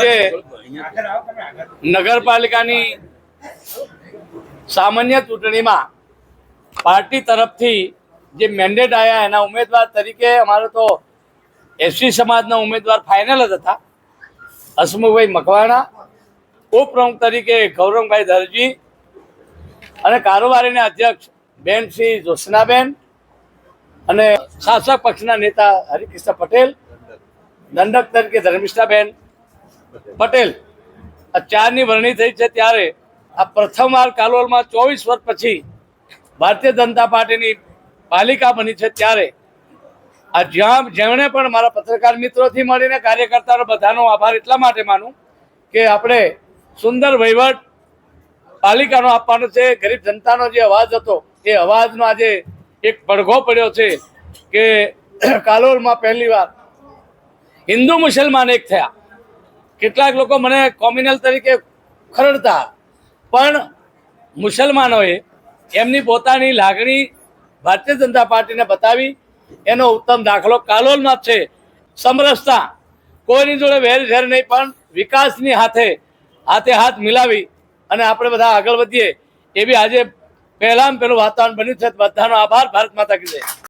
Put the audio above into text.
આજે નગરપાલિકાની સામાન્ય ચૂંટણીમાં પાર્ટી તરફથી જે મેન્ડેટ આવ્યા એના ઉમેદવાર તરીકે અમારો તો એસસી સમાજના ઉમેદવાર ફાઇનલ જ હતા. હસમુખભાઈ મકવાણા, ઉપપ્રમુખ તરીકે ગૌરવભાઈ દરજી અને કારોબારીના અધ્યક્ષ બેન શ્રી જોશનાબેન અને શાસક પક્ષના નેતા હરિકૃષ્ણ પટેલ, દંડક તરીકે ધર્મિષ્ઠાબેન પટેલ, આ ચારની વરણી થઈ છે. ત્યારે આ પ્રથમવાર કાલોલમાં 24 વર્ષ પછી ભારતીય જનતા પાર્ટીની પાલિકા બની છે. ત્યારે આ જેમણે પણ મારા પત્રકાર મિત્રોથી મળીને કાર્યકર્તાનો બધાનો આભાર એટલા માટે માનું કે આપણે સુંદર વહીવટ પાલિકાનો આપવાનો છે. ગરીબ જનતાનો જે અવાજ હતો એ અવાજનો આજે એક પડઘો પડ્યો છે કે કાલોલમાં પહેલીવાર હિન્દુ મુસલમાન એક થયા. કેટલાક લોકો મને કોમ્યુનલ તરીકે ખરડતા, પણ મુસલમાનોએ એમની પોતાની લાગણી ભારતીય જનતા પાર્ટીને બતાવી. એનો ઉત્તમ દાખલો કાલોલમાં જ છે. સમરસતા, કોઈની જોડે વેરઝેર નહીં, પણ વિકાસની હાથે હાથ મિલાવી અને આપણે બધા આગળ વધીએ એવી આજે પહેલામાં પહેલું વાતાવરણ બન્યું છે. બધાનો આભાર. ભારત માતા કી જય.